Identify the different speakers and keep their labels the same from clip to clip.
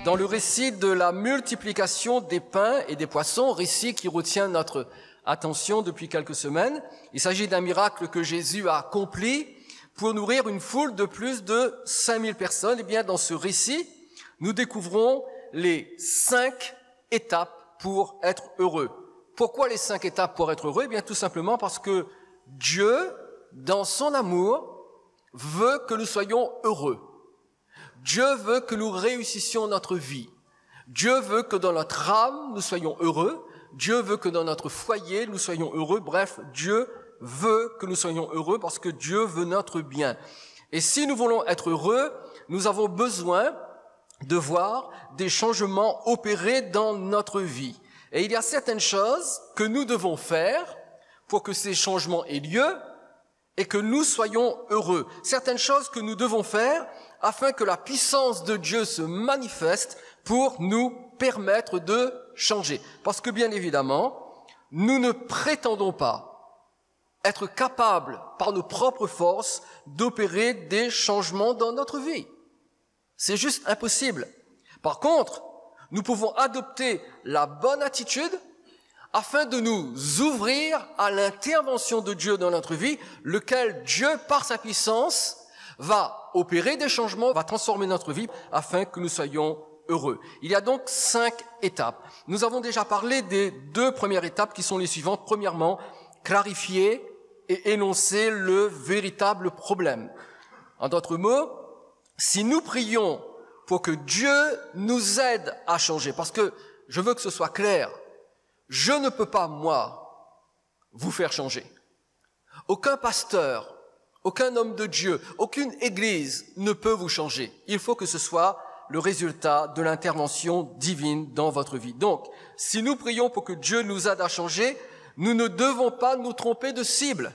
Speaker 1: dans le récit de la multiplication des pains et des poissons, récit qui retient notre attention depuis quelques semaines. Il s'agit d'un miracle que Jésus a accompli pour nourrir une foule de plus de 5000 personnes. Eh bien, dans ce récit, nous découvrons les 5 étapes pour être heureux. Pourquoi les 5 étapes pour être heureux? Eh bien, tout simplement parce que Dieu, dans son amour, veut que nous soyons heureux. Dieu veut que nous réussissions notre vie. Dieu veut que dans notre âme, nous soyons heureux. Dieu veut que dans notre foyer, nous soyons heureux. Bref, Dieu veut que nous soyons heureux parce que Dieu veut notre bien. Et si nous voulons être heureux, nous avons besoin de voir des changements opérer dans notre vie. Et il y a certaines choses que nous devons faire pour que ces changements aient lieu et que nous soyons heureux. Certaines choses que nous devons faire afin que la puissance de Dieu se manifeste pour nous permettre de changer. Parce que bien évidemment, nous ne prétendons pas être capables par nos propres forces d'opérer des changements dans notre vie. C'est juste impossible. Par contre, nous pouvons adopter la bonne attitude afin de nous ouvrir à l'intervention de Dieu dans notre vie, lequel Dieu, par sa puissance, va opérer des changements, va transformer notre vie afin que nous soyons heureux. Il y a donc 5 étapes. Nous avons déjà parlé des 2 premières étapes qui sont les suivantes. Premièrement, clarifier et énoncer le véritable problème. En d'autres mots, si nous prions pour que Dieu nous aide à changer, parce que je veux que ce soit clair, je ne peux pas, moi, vous faire changer. Aucun pasteur, aucun homme de Dieu, aucune église ne peut vous changer. Il faut que ce soit le résultat de l'intervention divine dans votre vie. Donc, si nous prions pour que Dieu nous aide à changer, nous ne devons pas nous tromper de cible.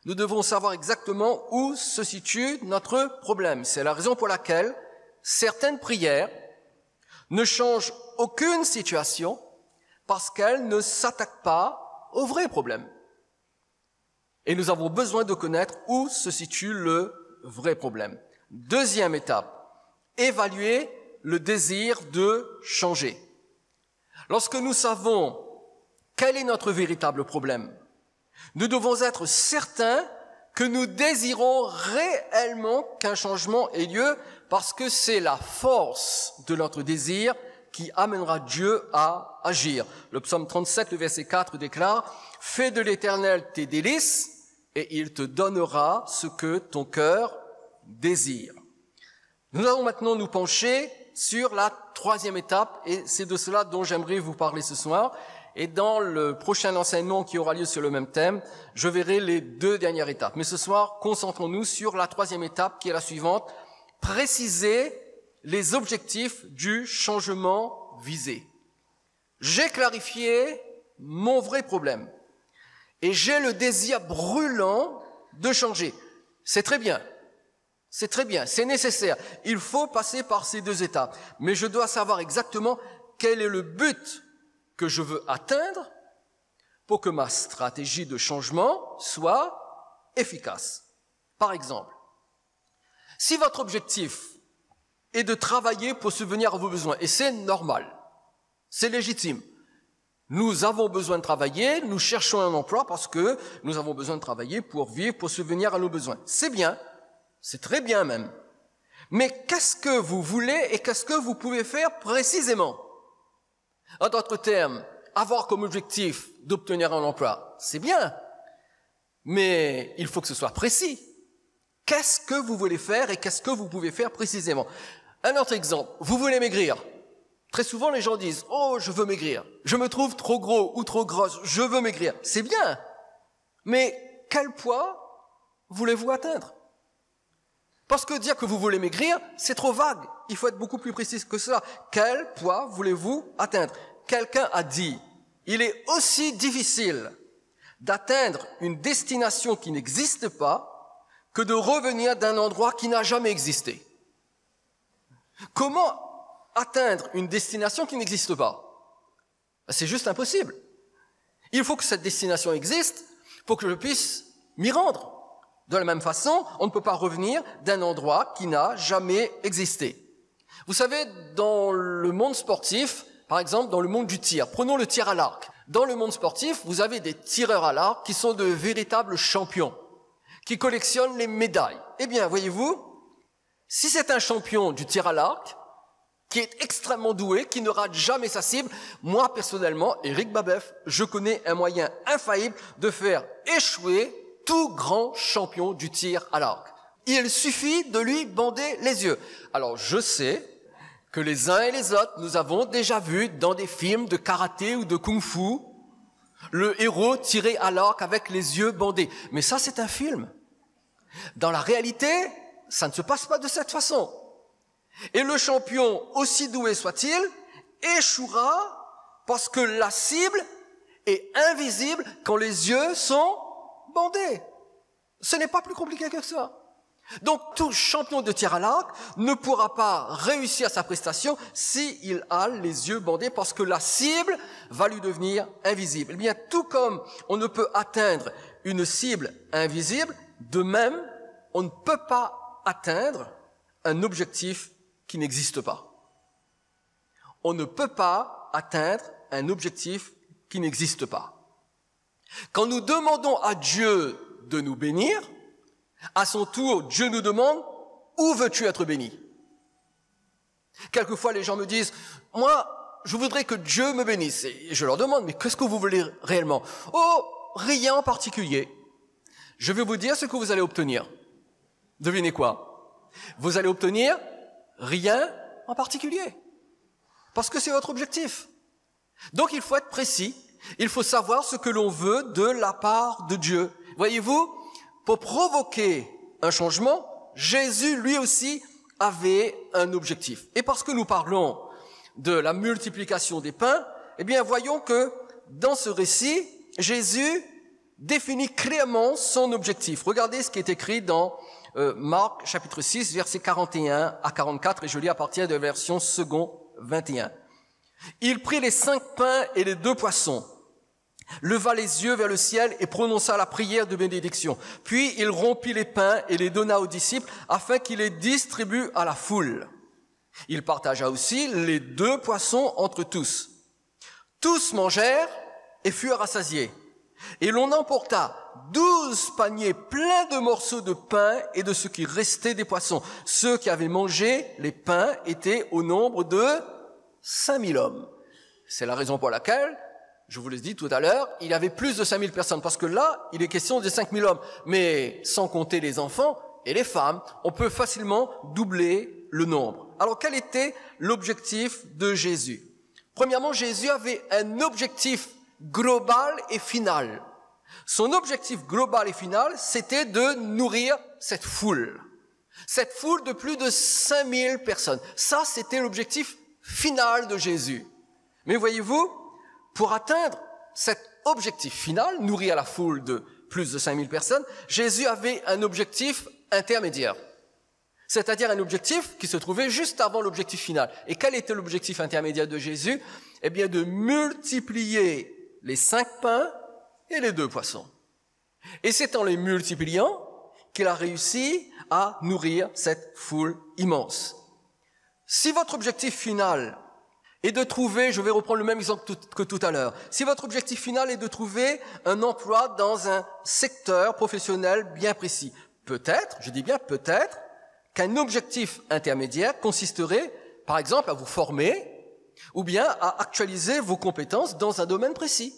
Speaker 1: Nous devons savoir exactement où se situe notre problème. C'est la raison pour laquelle certaines prières ne changent aucune situation parce qu'elles ne s'attaquent pas au vrai problème. Et nous avons besoin de connaître où se situe le vrai problème. Deuxième étape, évaluer le désir de changer. Lorsque nous savons quel est notre véritable problème, nous devons être certains que nous désirons réellement qu'un changement ait lieu parce que c'est la force de notre désir qui amènera Dieu à agir. Le psaume 37, le verset 4 déclare « Fais de l'Éternel tes délices et il te donnera ce que ton cœur désire. » Nous allons maintenant nous pencher sur la 3e étape et c'est de cela dont j'aimerais vous parler ce soir. Et dans le prochain enseignement qui aura lieu sur le même thème, je verrai les 2 dernières étapes. Mais ce soir, concentrons-nous sur la 3e étape qui est la suivante. Préciser les objectifs du changement visé. J'ai clarifié mon vrai problème et j'ai le désir brûlant de changer. C'est très bien. C'est très bien. C'est nécessaire. Il faut passer par ces 2 étapes. Mais je dois savoir exactement quel est le but que je veux atteindre pour que ma stratégie de changement soit efficace. Par exemple, si votre objectif est de travailler pour subvenir à vos besoins, et c'est normal, c'est légitime. Nous avons besoin de travailler, nous cherchons un emploi parce que nous avons besoin de travailler pour vivre, pour subvenir à nos besoins. C'est bien, c'est très bien même. Mais qu'est-ce que vous voulez et qu'est-ce que vous pouvez faire précisément? En d'autres termes, avoir comme objectif d'obtenir un emploi, c'est bien, mais il faut que ce soit précis. Qu'est-ce que vous voulez faire et qu'est-ce que vous pouvez faire précisément? Un autre exemple, vous voulez maigrir. Très souvent, les gens disent « Oh, je veux maigrir. Je me trouve trop gros ou trop grosse. Je veux maigrir. » C'est bien, mais quel poids voulez-vous atteindre? Parce que dire que vous voulez maigrir, c'est trop vague. Il faut être beaucoup plus précis que cela. Quel poids voulez-vous atteindre? Quelqu'un a dit, il est aussi difficile d'atteindre une destination qui n'existe pas que de revenir d'un endroit qui n'a jamais existé. Comment atteindre une destination qui n'existe pas? C'est juste impossible. Il faut que cette destination existe pour que je puisse m'y rendre. De la même façon, on ne peut pas revenir d'un endroit qui n'a jamais existé. Vous savez, dans le monde sportif, par exemple dans le monde du tir, prenons le tir à l'arc. Dans le monde sportif, vous avez des tireurs à l'arc qui sont de véritables champions, qui collectionnent les médailles. Eh bien, voyez-vous, si c'est un champion du tir à l'arc, qui est extrêmement doué, qui ne rate jamais sa cible, moi personnellement, Éric Babeuf, je connais un moyen infaillible de faire échouer tout grand champion du tir à l'arc. Il suffit de lui bander les yeux. Alors je sais que les uns et les autres, nous avons déjà vu dans des films de karaté ou de kung-fu, le héros tiré à l'arc avec les yeux bandés. Mais ça, c'est un film. Dans la réalité, ça ne se passe pas de cette façon. Et le champion, aussi doué soit-il, échouera parce que la cible est invisible quand les yeux sont bandés. Ce n'est pas plus compliqué que ça. Donc tout champion de tir à l'arc ne pourra pas réussir sa prestation s'il a les yeux bandés parce que la cible va lui devenir invisible. Eh bien, tout comme on ne peut atteindre une cible invisible, de même, on ne peut pas atteindre un objectif qui n'existe pas. On ne peut pas atteindre un objectif qui n'existe pas. Quand nous demandons à Dieu de nous bénir, à son tour, Dieu nous demande « Où veux-tu être béni ?» Quelquefois, les gens me disent « Moi, je voudrais que Dieu me bénisse. » Et je leur demande « Mais qu'est-ce que vous voulez réellement ?»« Oh, rien en particulier. » Je vais vous dire ce que vous allez obtenir. Devinez quoi? Vous allez obtenir rien en particulier. Parce que c'est votre objectif. Donc il faut être précis. Il faut savoir ce que l'on veut de la part de Dieu. Voyez-vous, pour provoquer un changement, Jésus lui aussi avait un objectif. Et parce que nous parlons de la multiplication des pains, eh bien voyons que dans ce récit, Jésus définit clairement son objectif. Regardez ce qui est écrit dans Marc chapitre 6, versets 41 à 44, et je lis à partir de la version second 21. Il prit les 5 pains et les 2 poissons, leva les yeux vers le ciel et prononça la prière de bénédiction. Puis il rompit les pains et les donna aux disciples afin qu'ils les distribuent à la foule. Il partagea aussi les 2 poissons entre tous. Tous mangèrent et furent rassasiés. Et l'on emporta 12 paniers pleins de morceaux de pain et de ce qui restait des poissons. Ceux qui avaient mangé les pains étaient au nombre de 5000 hommes. C'est la raison pour laquelle, je vous l'ai dit tout à l'heure, il y avait plus de 5000 personnes. Parce que là, il est question de 5000 hommes. Mais sans compter les enfants et les femmes, on peut facilement doubler le nombre. Alors quel était l'objectif de Jésus? Premièrement, Jésus avait un objectif global et final. Son objectif global et final, c'était de nourrir cette foule. Cette foule de plus de 5000 personnes. Ça, c'était l'objectif final de Jésus. Mais voyez-vous, pour atteindre cet objectif final, nourrir la foule de plus de 5000 personnes, Jésus avait un objectif intermédiaire. C'est-à-dire un objectif qui se trouvait juste avant l'objectif final. Et quel était l'objectif intermédiaire de Jésus? Eh bien, de multiplier les 5 pains et les 2 poissons. Et c'est en les multipliant qu'il a réussi à nourrir cette foule immense. Si votre objectif final est de trouver, je vais reprendre le même exemple que tout à l'heure, si votre objectif final est de trouver un emploi dans un secteur professionnel bien précis, peut-être, je dis bien peut-être, qu'un objectif intermédiaire consisterait, par exemple, à vous former ou bien à actualiser vos compétences dans un domaine précis.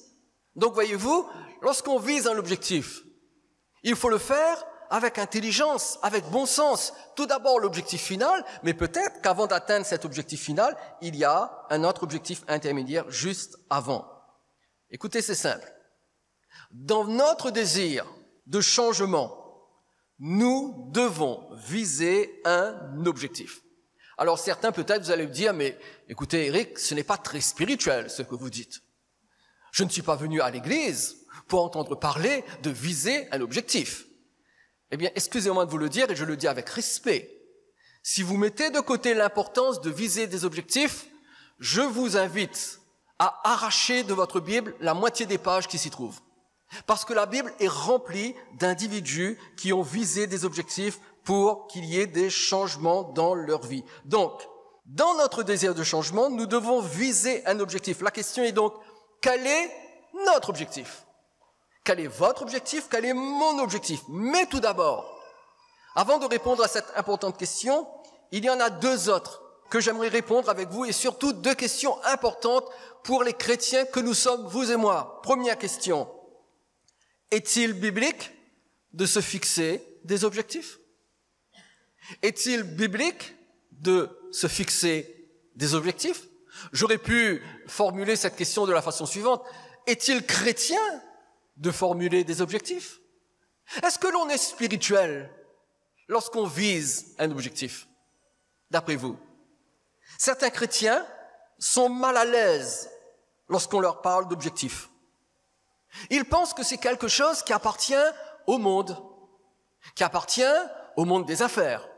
Speaker 1: Donc, voyez-vous, lorsqu'on vise un objectif, il faut le faire avec intelligence, avec bon sens. Tout d'abord l'objectif final, mais peut-être qu'avant d'atteindre cet objectif final, il y a un autre objectif intermédiaire juste avant. Écoutez, c'est simple. Dans notre désir de changement, nous devons viser un objectif. Alors certains peut-être vous allez me dire, mais écoutez Éric, ce n'est pas très spirituel ce que vous dites. Je ne suis pas venu à l'église pour entendre parler de viser un objectif. Eh bien, excusez-moi de vous le dire, et je le dis avec respect. Si vous mettez de côté l'importance de viser des objectifs, je vous invite à arracher de votre Bible la moitié des pages qui s'y trouvent. Parce que la Bible est remplie d'individus qui ont visé des objectifs pour qu'il y ait des changements dans leur vie. Donc, Dans notre désir de changement, nous devons viser un objectif. La question est donc, quel est notre objectif? Quel est votre objectif? Quel est mon objectif? Mais tout d'abord, avant de répondre à cette importante question, il y en a deux autres que j'aimerais répondre avec vous et surtout deux questions importantes pour les chrétiens que nous sommes, vous et moi. Première question, est-il biblique de se fixer des objectifs? Est-il biblique de se fixer des objectifs? J'aurais pu formuler cette question de la façon suivante. Est-il chrétien de formuler des objectifs? Est-ce que l'on est spirituel lorsqu'on vise un objectif? D'après vous, certains chrétiens sont mal à l'aise lorsqu'on leur parle d'objectifs. Ils pensent que c'est quelque chose qui appartient au monde des affaires,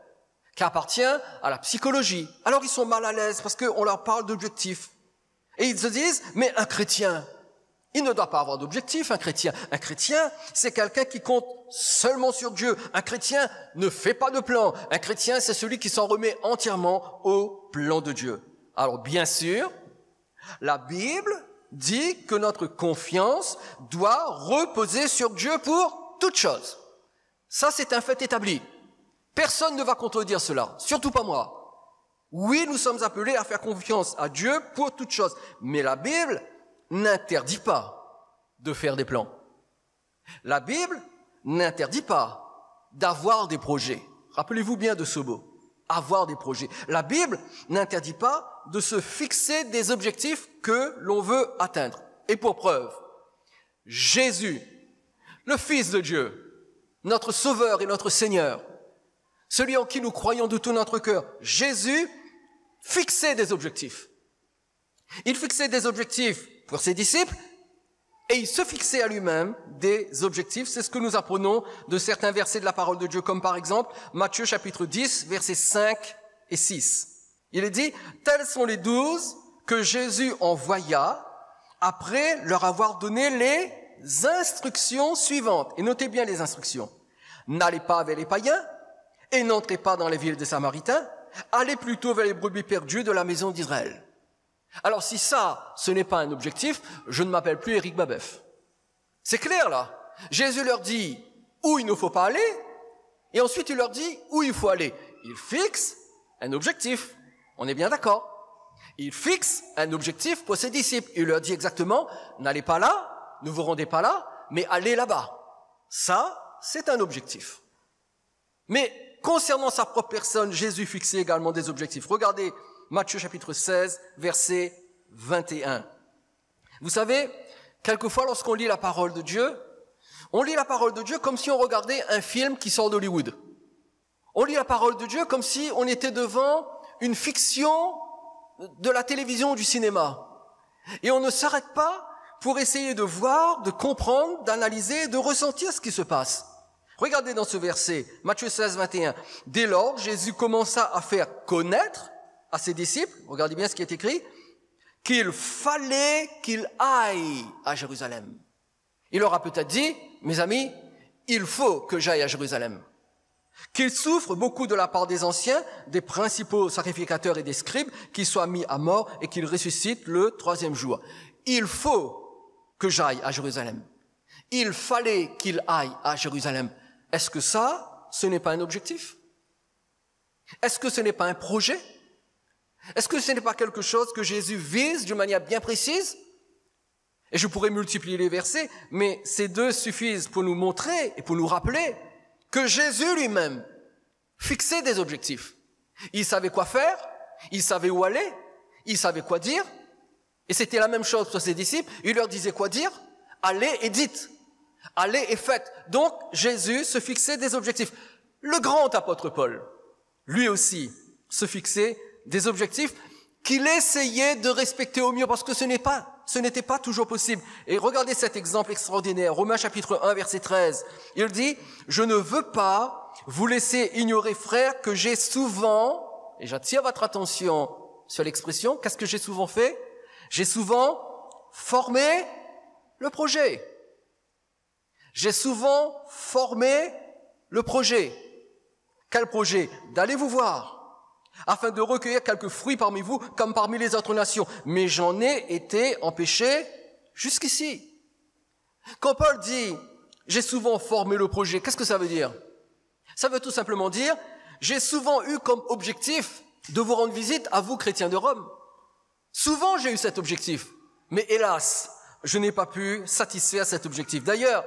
Speaker 1: qui appartient à la psychologie. Alors ils sont mal à l'aise parce qu'on leur parle d'objectifs. Et ils se disent, mais un chrétien, il ne doit pas avoir d'objectif, un chrétien. Un chrétien, c'est quelqu'un qui compte seulement sur Dieu. Un chrétien ne fait pas de plan. Un chrétien, c'est celui qui s'en remet entièrement au plan de Dieu. Alors bien sûr, la Bible dit que notre confiance doit reposer sur Dieu pour toute chose. Ça, c'est un fait établi. Personne ne va contredire cela, surtout pas moi. Oui, nous sommes appelés à faire confiance à Dieu pour toute chose. Mais la Bible n'interdit pas de faire des plans. La Bible n'interdit pas d'avoir des projets. Rappelez-vous bien de ce mot, avoir des projets. La Bible n'interdit pas de se fixer des objectifs que l'on veut atteindre. Et pour preuve, Jésus, le Fils de Dieu, notre Sauveur et notre Seigneur, celui en qui nous croyons de tout notre cœur, Jésus fixait des objectifs. Il fixait des objectifs pour ses disciples et il se fixait à lui-même des objectifs. C'est ce que nous apprenons de certains versets de la parole de Dieu, comme par exemple Matthieu chapitre 10, versets 5 et 6. Il est dit, « Tels sont les 12 que Jésus envoya après leur avoir donné les instructions suivantes. » Et notez bien les instructions. « N'allez pas vers les païens et n'entrez pas dans les villes des Samaritains. Allez plutôt vers les brebis perdues de la maison d'Israël. » Alors si ça, ce n'est pas un objectif, je ne m'appelle plus Éric Babeuf. C'est clair là. Jésus leur dit où il ne faut pas aller, et ensuite il leur dit où il faut aller. Il fixe un objectif. On est bien d'accord. Il fixe un objectif pour ses disciples. Il leur dit exactement, n'allez pas là, ne vous rendez pas là, mais allez là-bas. Ça, c'est un objectif. Mais concernant sa propre personne, Jésus fixait également des objectifs. Regardez Matthieu chapitre 16, verset 21. Vous savez, quelquefois lorsqu'on lit la parole de Dieu, on lit la parole de Dieu comme si on regardait un film qui sort d'Hollywood. On lit la parole de Dieu comme si on était devant une fiction de la télévision ou du cinéma. Et on ne s'arrête pas pour essayer de voir, de comprendre, d'analyser, de ressentir ce qui se passe. Regardez dans ce verset, Matthieu 16, 21. Dès lors, Jésus commença à faire connaître à ses disciples, regardez bien ce qui est écrit, qu'il fallait qu'il aille à Jérusalem. Il leur a peut-être dit, mes amis, il faut que j'aille à Jérusalem. Qu'il souffre beaucoup de la part des anciens, des principaux sacrificateurs et des scribes, qu'il soit mis à mort et qu'il ressuscite le 3e jour. Il faut que j'aille à Jérusalem. Il fallait qu'il aille à Jérusalem. Est-ce que ça, ce n'est pas un objectif? Est-ce que ce n'est pas un projet? Est-ce que ce n'est pas quelque chose que Jésus vise d'une manière bien précise? Et je pourrais multiplier les versets, mais ces deux suffisent pour nous montrer et pour nous rappeler que Jésus lui-même fixait des objectifs. Il savait quoi faire, il savait où aller, il savait quoi dire, et c'était la même chose pour ses disciples. Il leur disait quoi dire, allez et dites, allez et faites. Donc Jésus se fixait des objectifs. Le grand apôtre Paul, lui aussi, se fixait des objectifs qu'il essayait de respecter au mieux parce que ce n'était pas toujours possible. Et regardez cet exemple extraordinaire, Romains chapitre 1, verset 13. Il dit, « Je ne veux pas vous laisser ignorer, frères, que j'ai souvent, et j'attire votre attention sur l'expression, qu'est-ce que j'ai souvent fait? J'ai souvent formé le projet. J'ai souvent formé le projet. Quel projet? D'aller vous voir afin de recueillir quelques fruits parmi vous, comme parmi les autres nations. Mais j'en ai été empêché jusqu'ici. Quand Paul dit « j'ai souvent formé le projet », qu'est-ce que ça veut dire? Ça veut tout simplement dire « j'ai souvent eu comme objectif de vous rendre visite à vous, chrétiens de Rome. Souvent j'ai eu cet objectif, mais hélas, je n'ai pas pu satisfaire cet objectif. D'ailleurs,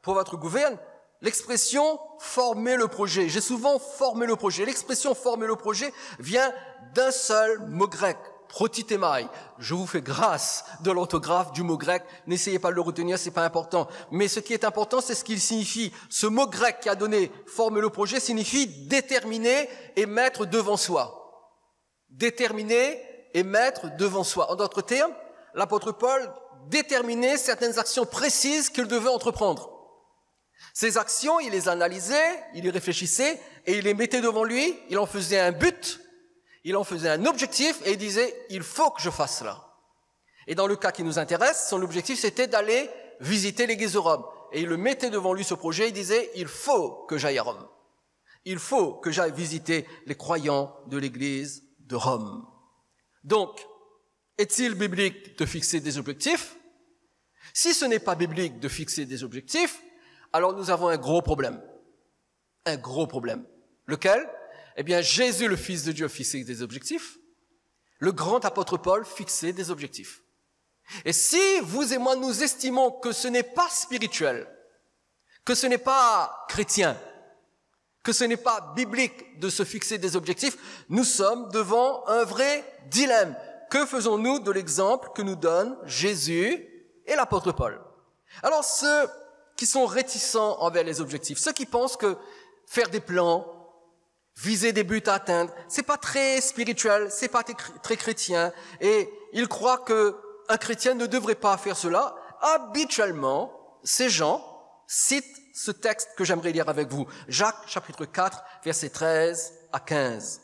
Speaker 1: pour votre gouverne, l'expression « former le projet », j'ai souvent formé le projet. L'expression « former le projet » vient d'un seul mot grec, protitémai. Je vous fais grâce de l'orthographe du mot grec. N'essayez pas de le retenir, c'est pas important. Mais ce qui est important, c'est ce qu'il signifie. Ce mot grec qui a donné « former le projet » signifie déterminer et mettre devant soi. Déterminer et mettre devant soi. En d'autres termes, l'apôtre Paul déterminait certaines actions précises qu'il devait entreprendre. Ces actions, il les analysait, il y réfléchissait et il les mettait devant lui, il en faisait un but, il en faisait un objectif et il disait « il faut que je fasse cela ». Et dans le cas qui nous intéresse, son objectif c'était d'aller visiter l'église de Rome. Et il le mettait devant lui ce projet, il disait « il faut que j'aille à Rome. Il faut que j'aille visiter les croyants de l'église de Rome ». Donc, est-il biblique de fixer des objectifs? Si ce n'est pas biblique de fixer des objectifs, alors nous avons un gros problème. Un gros problème. Lequel? Eh bien, Jésus, le Fils de Dieu, fixait des objectifs. Le grand apôtre Paul fixait des objectifs. Et si vous et moi, nous estimons que ce n'est pas spirituel, que ce n'est pas chrétien, que ce n'est pas biblique de se fixer des objectifs, nous sommes devant un vrai dilemme. Que faisons-nous de l'exemple que nous donne Jésus et l'apôtre Paul? Alors ceux qui sont réticents envers les objectifs, ceux qui pensent que faire des plans, viser des buts à atteindre, c'est pas très spirituel, c'est pas très chrétien, et ils croient que un chrétien ne devrait pas faire cela, habituellement, ces gens citent ce texte que j'aimerais lire avec vous. Jacques, chapitre 4, versets 13 à 15.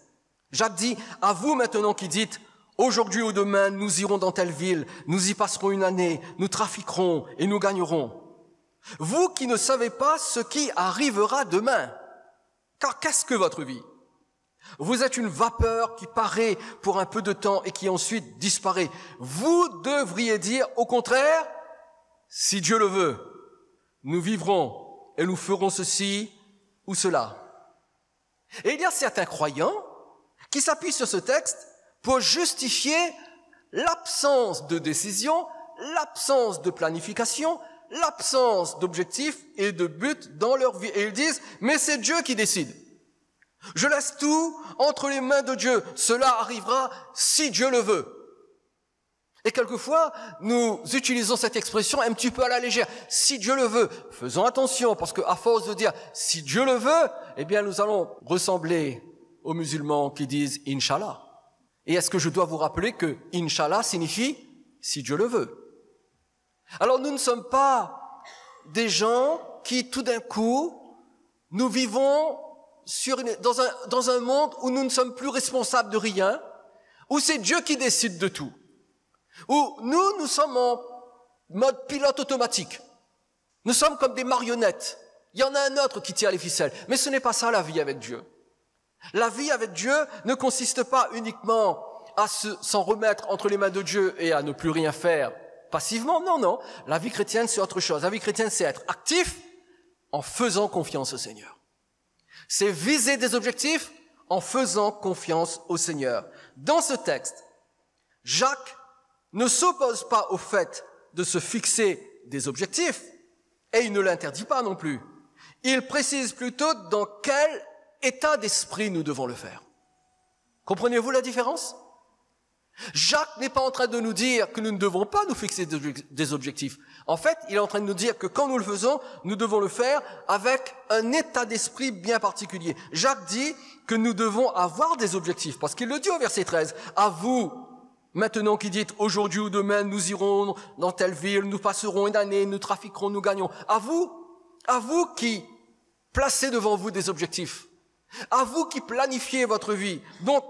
Speaker 1: Jacques dit, « À vous maintenant qui dites, aujourd'hui ou demain, nous irons dans telle ville, nous y passerons une année, nous trafiquerons et nous gagnerons. Vous qui ne savez pas ce qui arrivera demain, car qu'est-ce que votre vie? Vous êtes une vapeur qui paraît pour un peu de temps et qui ensuite disparaît. Vous devriez dire, au contraire, si Dieu le veut, nous vivrons et nous ferons ceci ou cela. » Et il y a certains croyants qui s'appuient sur ce texte pour justifier l'absence de décision, l'absence de planification, l'absence d'objectifs et de buts dans leur vie. Et ils disent, mais c'est Dieu qui décide. Je laisse tout entre les mains de Dieu. Cela arrivera si Dieu le veut. Et quelquefois, nous utilisons cette expression un petit peu à la légère. Si Dieu le veut, faisons attention, parce qu'à force de dire si Dieu le veut, eh bien nous allons ressembler aux musulmans qui disent Inch'Allah. Et est-ce que je dois vous rappeler que Inch'Allah signifie si Dieu le veut? Alors nous ne sommes pas des gens qui tout d'un coup, nous vivons dans un monde où nous ne sommes plus responsables de rien, où c'est Dieu qui décide de tout, où nous sommes en mode pilote automatique. Nous sommes comme des marionnettes. Il y en a un autre qui tire les ficelles. Mais ce n'est pas ça la vie avec Dieu. La vie avec Dieu ne consiste pas uniquement à s'en remettre entre les mains de Dieu et à ne plus rien faire passivement. Non, non. La vie chrétienne, c'est autre chose. La vie chrétienne, c'est être actif en faisant confiance au Seigneur. C'est viser des objectifs en faisant confiance au Seigneur. Dans ce texte, Jacques ne s'oppose pas au fait de se fixer des objectifs et il ne l'interdit pas non plus. Il précise plutôt dans quel état d'esprit nous devons le faire. Comprenez-vous la différence? Jacques n'est pas en train de nous dire que nous ne devons pas nous fixer des objectifs. En fait, il est en train de nous dire que quand nous le faisons, nous devons le faire avec un état d'esprit bien particulier. Jacques dit que nous devons avoir des objectifs, parce qu'il le dit au verset 13. « À vous, maintenant qui dites, aujourd'hui ou demain, nous irons dans telle ville, nous passerons une année, nous trafiquerons, nous gagnons. » À vous qui placez devant vous des objectifs. À vous qui planifiez votre vie. Donc,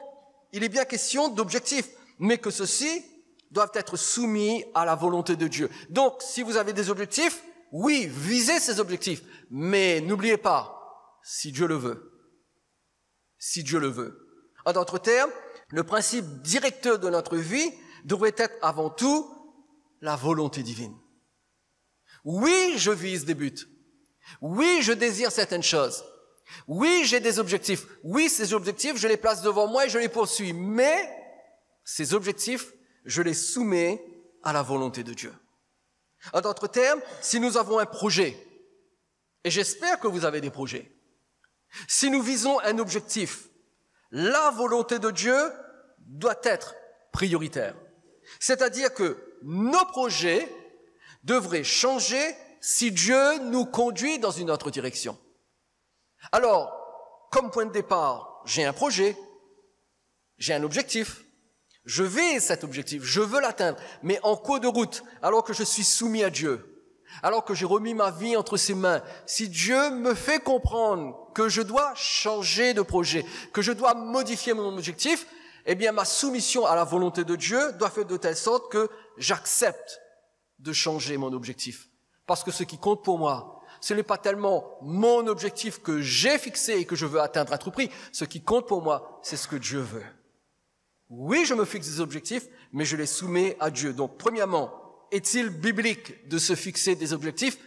Speaker 1: il est bien question d'objectifs, mais que ceux-ci doivent être soumis à la volonté de Dieu. Donc, si vous avez des objectifs, oui, visez ces objectifs, mais n'oubliez pas, si Dieu le veut. Si Dieu le veut. En d'autres termes, le principe directeur de notre vie devrait être avant tout la volonté divine. Oui, je vise des buts. Oui, je désire certaines choses. Oui, j'ai des objectifs. Oui, ces objectifs, je les place devant moi et je les poursuis. Mais ces objectifs, je les soumets à la volonté de Dieu. En d'autres termes, si nous avons un projet, et j'espère que vous avez des projets, si nous visons un objectif, la volonté de Dieu doit être prioritaire. C'est-à-dire que nos projets devraient changer si Dieu nous conduit dans une autre direction. Alors, comme point de départ, j'ai un projet, j'ai un objectif, je vise cet objectif, je veux l'atteindre, mais en cours de route, alors que je suis soumis à Dieu, alors que j'ai remis ma vie entre ses mains, si Dieu me fait comprendre que je dois changer de projet, que je dois modifier mon objectif, eh bien ma soumission à la volonté de Dieu doit faire de telle sorte que j'accepte de changer mon objectif. Parce que ce qui compte pour moi, ce n'est pas tellement mon objectif que j'ai fixé et que je veux atteindre à tout prix. Ce qui compte pour moi, c'est ce que Dieu veut. Oui, je me fixe des objectifs, mais je les soumets à Dieu. Donc, premièrement, est-il biblique de se fixer des objectifs?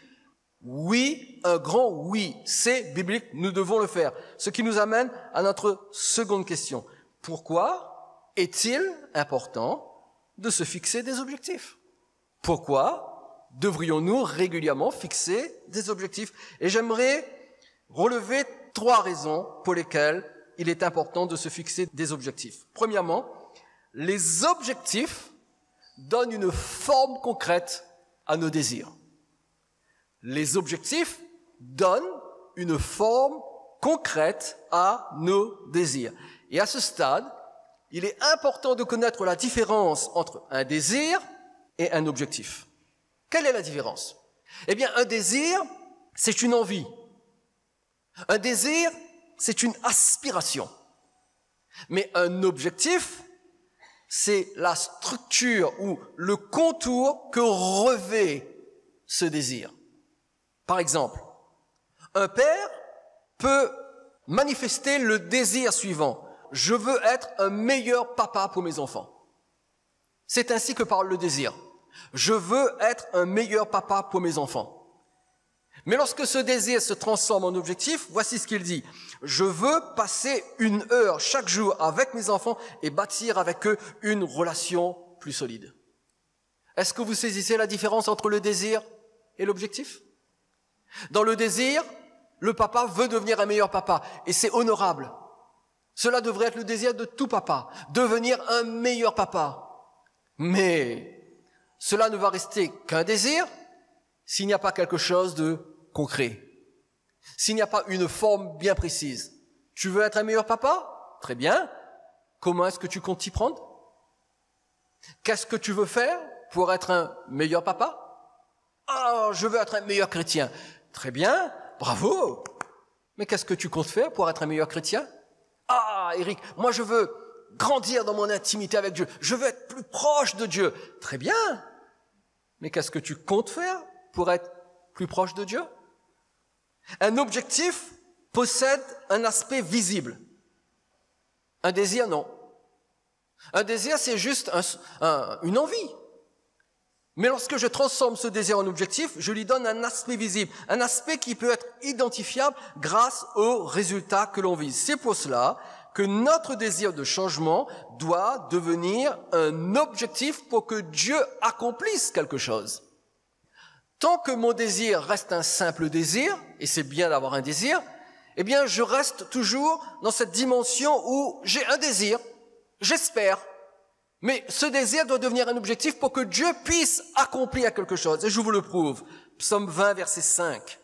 Speaker 1: Oui, un grand oui, c'est biblique, nous devons le faire. Ce qui nous amène à notre seconde question. Pourquoi est-il important de se fixer des objectifs? Pourquoi devrions-nous régulièrement fixer des objectifs? Et j'aimerais relever 3 raisons pour lesquelles il est important de se fixer des objectifs. Premièrement, les objectifs donnent une forme concrète à nos désirs. Les objectifs donnent une forme concrète à nos désirs. Et à ce stade, il est important de connaître la différence entre un désir et un objectif. Quelle est la différence? Eh bien, un désir, c'est une envie. Un désir, c'est une aspiration. Mais un objectif, c'est la structure ou le contour que revêt ce désir. Par exemple, un père peut manifester le désir suivant. Je veux être un meilleur papa pour mes enfants. C'est ainsi que parle le désir. Je veux être un meilleur papa pour mes enfants. Mais lorsque ce désir se transforme en objectif, voici ce qu'il dit. Je veux passer 1 heure chaque jour avec mes enfants et bâtir avec eux une relation plus solide. Est-ce que vous saisissez la différence entre le désir et l'objectif? Dans le désir, le papa veut devenir un meilleur papa et c'est honorable. Cela devrait être le désir de tout papa, devenir un meilleur papa. Mais cela ne va rester qu'un désir s'il n'y a pas quelque chose de concret, s'il n'y a pas une forme bien précise. Tu veux être un meilleur papa? Très bien. Comment est-ce que tu comptes t'y prendre? Qu'est-ce que tu veux faire pour être un meilleur papa? Ah, je veux être un meilleur chrétien. Très bien, bravo. Mais qu'est-ce que tu comptes faire pour être un meilleur chrétien? Ah, Eric, moi je veux grandir dans mon intimité avec Dieu. Je veux être plus proche de Dieu. Très bien. Mais qu'est-ce que tu comptes faire pour être plus proche de Dieu? Un objectif possède un aspect visible. Un désir, non. Un désir, c'est juste une envie. Mais lorsque je transforme ce désir en objectif, je lui donne un aspect visible, un aspect qui peut être identifiable grâce aux résultats que l'on vise. C'est pour cela que notre désir de changement doit devenir un objectif pour que Dieu accomplisse quelque chose. Tant que mon désir reste un simple désir, et c'est bien d'avoir un désir, eh bien je reste toujours dans cette dimension où j'ai un désir, j'espère, mais ce désir doit devenir un objectif pour que Dieu puisse accomplir quelque chose. Et je vous le prouve. Psaume 20, verset 5.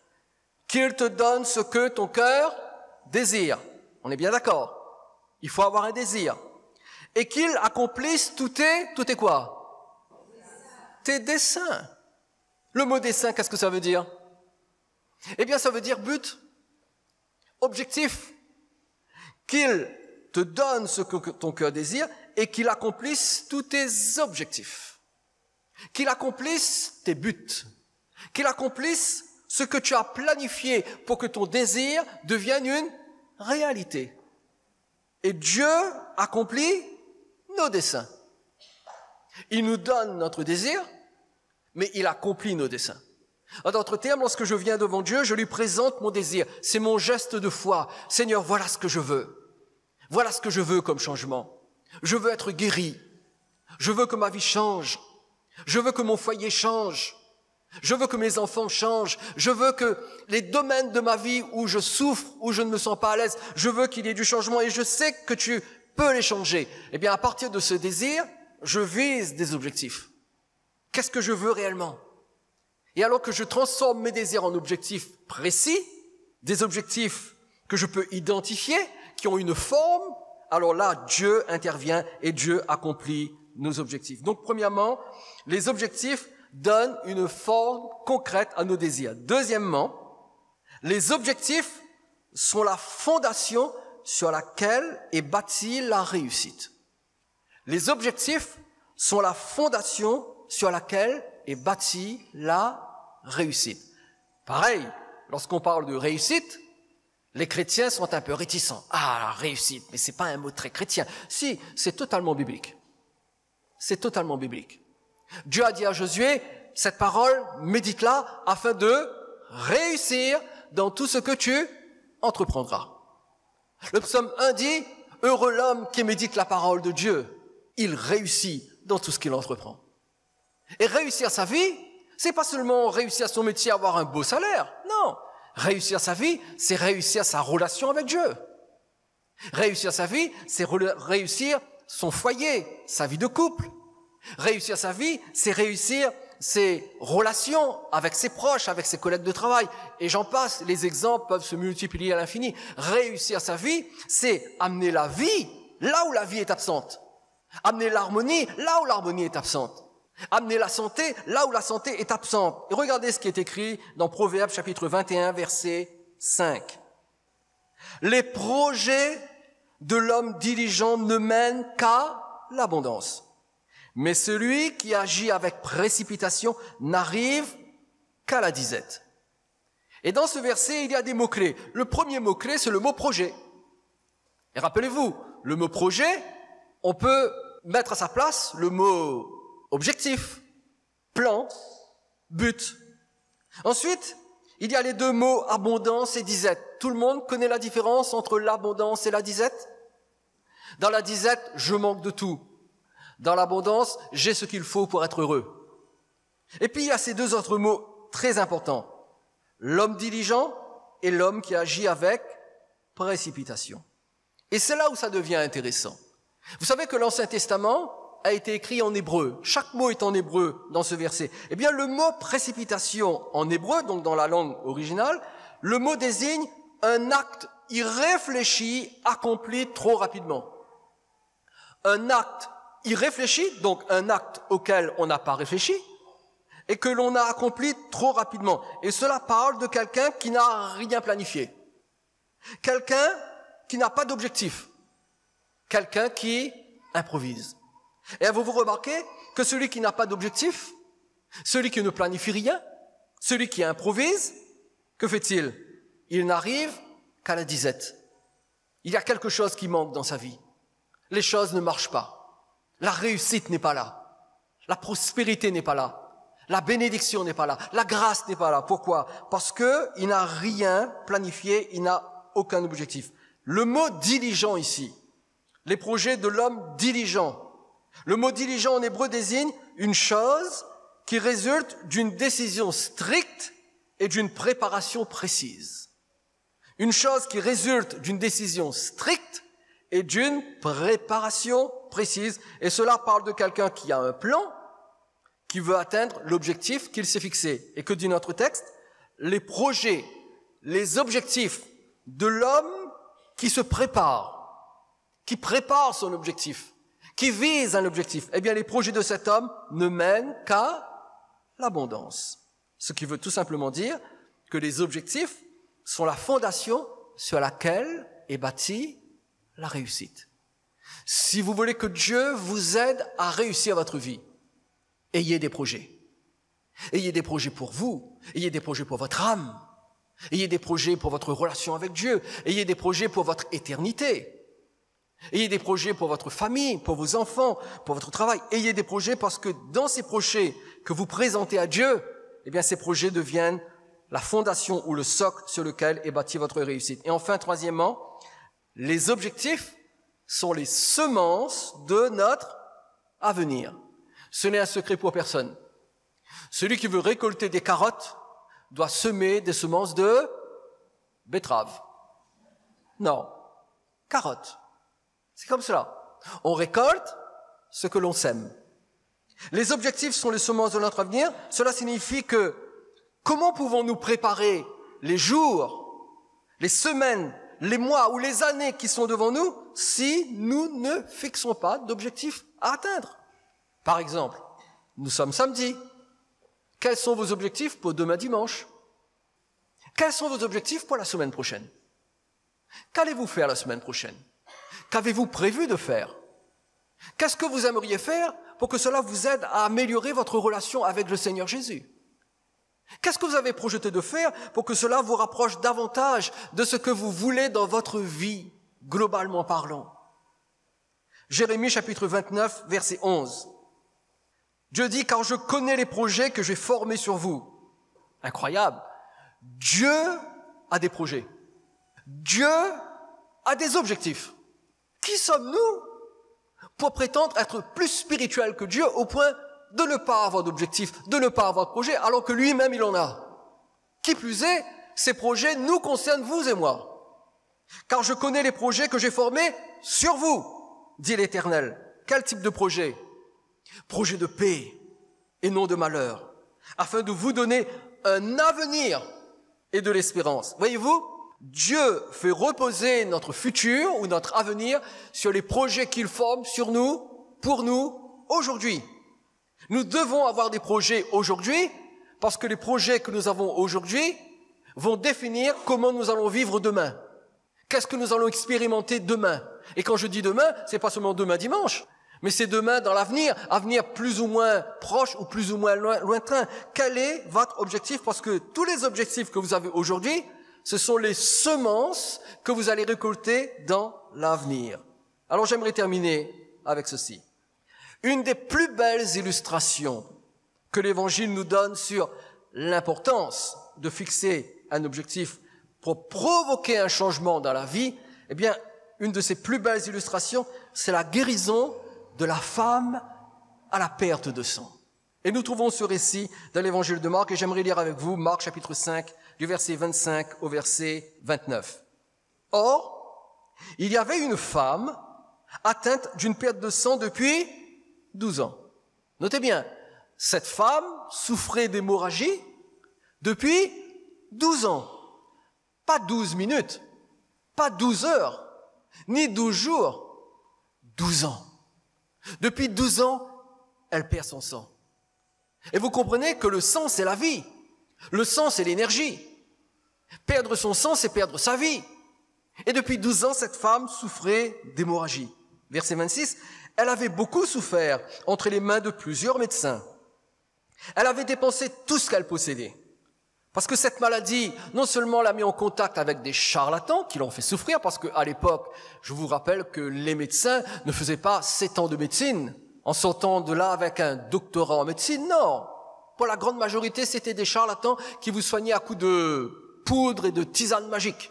Speaker 1: Qu'il te donne ce que ton cœur désire. On est bien d'accord. Il faut avoir un désir. Et qu'il accomplisse tous tes quoi? Tes desseins. Le mot dessein, qu'est-ce que ça veut dire? Eh bien, ça veut dire but, objectif. Qu'il te donne ce que ton cœur désire et qu'il accomplisse tous tes objectifs. Qu'il accomplisse tes buts. Qu'il accomplisse ce que tu as planifié pour que ton désir devienne une réalité. Et Dieu accomplit nos desseins. Il nous donne notre désir, mais il accomplit nos desseins. En d'autres termes, lorsque je viens devant Dieu, je lui présente mon désir. C'est mon geste de foi. Seigneur, voilà ce que je veux. Voilà ce que je veux comme changement. Je veux être guéri. Je veux que ma vie change. Je veux que mon foyer change. Je veux que mes enfants changent. Je veux que les domaines de ma vie où je souffre, où je ne me sens pas à l'aise, je veux qu'il y ait du changement et je sais que tu peux les changer. Eh bien, à partir de ce désir, je vise des objectifs. Qu'est-ce que je veux réellement? Et alors que je transforme mes désirs en objectifs précis, des objectifs que je peux identifier, qui ont une forme, alors là, Dieu intervient et Dieu accomplit nos objectifs. Donc, premièrement, les objectifs donnent une forme concrète à nos désirs. Deuxièmement, les objectifs sont la fondation sur laquelle est bâtie la réussite. Les objectifs sont la fondation sur laquelle est bâtie la réussite. Pareil, lorsqu'on parle de réussite, les chrétiens sont un peu réticents. Ah, la réussite, mais c'est pas un mot très chrétien. Si, c'est totalement biblique. C'est totalement biblique. Dieu a dit à Josué, cette parole, médite-la afin de réussir dans tout ce que tu entreprendras. Le psaume 1 dit, heureux l'homme qui médite la parole de Dieu. Il réussit dans tout ce qu'il entreprend. Et réussir sa vie, c'est pas seulement réussir son métier, avoir un beau salaire. Non. Réussir sa vie, c'est réussir sa relation avec Dieu. Réussir sa vie, c'est réussir son foyer, sa vie de couple. Réussir sa vie, c'est réussir ses relations avec ses proches, avec ses collègues de travail. Et j'en passe, les exemples peuvent se multiplier à l'infini. Réussir sa vie, c'est amener la vie là où la vie est absente. Amener l'harmonie là où l'harmonie est absente. Amener la santé là où la santé est absente. Et regardez ce qui est écrit dans Proverbes chapitre 21, verset 5. Les projets de l'homme diligent ne mènent qu'à l'abondance. Mais celui qui agit avec précipitation n'arrive qu'à la disette. Et dans ce verset, il y a des mots-clés. Le premier mot-clé, c'est le mot projet. Et rappelez-vous, le mot projet, on peut mettre à sa place le mot objectif, plan, but. Ensuite, il y a les deux mots abondance et disette. Tout le monde connaît la différence entre l'abondance et la disette? Dans la disette, je manque de tout. Dans l'abondance, j'ai ce qu'il faut pour être heureux. Et puis, il y a ces deux autres mots très importants. L'homme diligent et l'homme qui agit avec précipitation. Et c'est là où ça devient intéressant. Vous savez que l'Ancien Testament a été écrit en hébreu. Chaque mot est en hébreu dans ce verset. Eh bien, le mot précipitation en hébreu, donc dans la langue originale, le mot désigne un acte irréfléchi accompli trop rapidement. Un acte irréfléchi, donc un acte auquel on n'a pas réfléchi, et que l'on a accompli trop rapidement. Et cela parle de quelqu'un qui n'a rien planifié. Quelqu'un qui n'a pas d'objectif. Quelqu'un qui improvise. Et vous remarquez que celui qui n'a pas d'objectif, celui qui ne planifie rien, celui qui improvise, que fait-il? Il n'arrive qu'à la disette. Il y a quelque chose qui manque dans sa vie. Les choses ne marchent pas. La réussite n'est pas là. La prospérité n'est pas là. La bénédiction n'est pas là. La grâce n'est pas là. Pourquoi? Parce que il n'a rien planifié, il n'a aucun objectif. Le mot diligent ici, les projets de l'homme diligent. Le mot diligent en hébreu désigne une chose qui résulte d'une décision stricte et d'une préparation précise. Une chose qui résulte d'une décision stricte et d'une préparation précise. Et cela parle de quelqu'un qui a un plan, qui veut atteindre l'objectif qu'il s'est fixé. Et que dit notre texte? Les projets, les objectifs de l'homme qui se prépare, qui prépare son objectif, qui vise un objectif. Eh bien, les projets de cet homme ne mènent qu'à l'abondance. Ce qui veut tout simplement dire que les objectifs sont la fondation sur laquelle est bâtie la réussite. Si vous voulez que Dieu vous aide à réussir votre vie, ayez des projets. Ayez des projets pour vous. Ayez des projets pour votre âme. Ayez des projets pour votre relation avec Dieu. Ayez des projets pour votre éternité. Ayez des projets pour votre famille, pour vos enfants, pour votre travail. Ayez des projets parce que dans ces projets que vous présentez à Dieu, eh bien, ces projets deviennent la fondation ou le socle sur lequel est bâtie votre réussite. Et enfin, troisièmement, les objectifs sont les semences de notre avenir. Ce n'est un secret pour personne. Celui qui veut récolter des carottes doit semer des semences de betterave. Non, carottes. C'est comme cela. On récolte ce que l'on sème. Les objectifs sont les semences de notre avenir. Cela signifie que comment pouvons-nous préparer les jours, les semaines, les mois ou les années qui sont devant nous si nous ne fixons pas d'objectifs à atteindre? Par exemple, nous sommes samedi. Quels sont vos objectifs pour demain dimanche? Quels sont vos objectifs pour la semaine prochaine? Qu'allez-vous faire la semaine prochaine? Qu'avez-vous prévu de faire? Qu'est-ce que vous aimeriez faire pour que cela vous aide à améliorer votre relation avec le Seigneur Jésus? Qu'est-ce que vous avez projeté de faire pour que cela vous rapproche davantage de ce que vous voulez dans votre vie, globalement parlant? Jérémie chapitre 29, verset 11. Dieu dit, car je connais les projets que j'ai formés sur vous. Incroyable. Dieu a des projets. Dieu a des objectifs. Qui sommes-nous pour prétendre être plus spirituel que Dieu au point de ne pas avoir d'objectif, de ne pas avoir de projet, alors que lui-même il en a? Qui plus est, ces projets nous concernent vous et moi. Car je connais les projets que j'ai formés sur vous, dit l'Éternel. Quel type de projet? Projet de paix et non de malheur, afin de vous donner un avenir et de l'espérance. Voyez-vous, Dieu fait reposer notre futur ou notre avenir sur les projets qu'il forme sur nous, pour nous, aujourd'hui. Nous devons avoir des projets aujourd'hui parce que les projets que nous avons aujourd'hui vont définir comment nous allons vivre demain. Qu'est-ce que nous allons expérimenter demain? Et quand je dis demain, c'est pas seulement demain dimanche, mais c'est demain dans l'avenir, avenir plus ou moins proche ou plus ou moins lointain. Quel est votre objectif? Parce que tous les objectifs que vous avez aujourd'hui, ce sont les semences que vous allez récolter dans l'avenir. Alors j'aimerais terminer avec ceci. Une des plus belles illustrations que l'Évangile nous donne sur l'importance de fixer un objectif pour provoquer un changement dans la vie, eh bien, une de ces plus belles illustrations, c'est la guérison de la femme à la perte de sang. Et nous trouvons ce récit dans l'Évangile de Marc, et j'aimerais lire avec vous Marc chapitre 5, du verset 25 au verset 29. Or, il y avait une femme atteinte d'une perte de sang depuis 12 ans. Notez bien, cette femme souffrait d'hémorragie depuis 12 ans. Pas 12 minutes, pas 12 heures, ni 12 jours, 12 ans. Depuis 12 ans, elle perd son sang. Et vous comprenez que le sang, c'est la vie. Le sang, c'est l'énergie. Perdre son sang, c'est perdre sa vie. Et depuis 12 ans, cette femme souffrait d'hémorragie. Verset 26, elle avait beaucoup souffert entre les mains de plusieurs médecins. Elle avait dépensé tout ce qu'elle possédait. Parce que cette maladie, non seulement l'a mis en contact avec des charlatans qui l'ont fait souffrir, parce qu'à l'époque, je vous rappelle que les médecins ne faisaient pas 7 ans de médecine en sortant de là avec un doctorat en médecine. Non, pour la grande majorité, c'était des charlatans qui vous soignaient à coups de poudre et de tisane magique.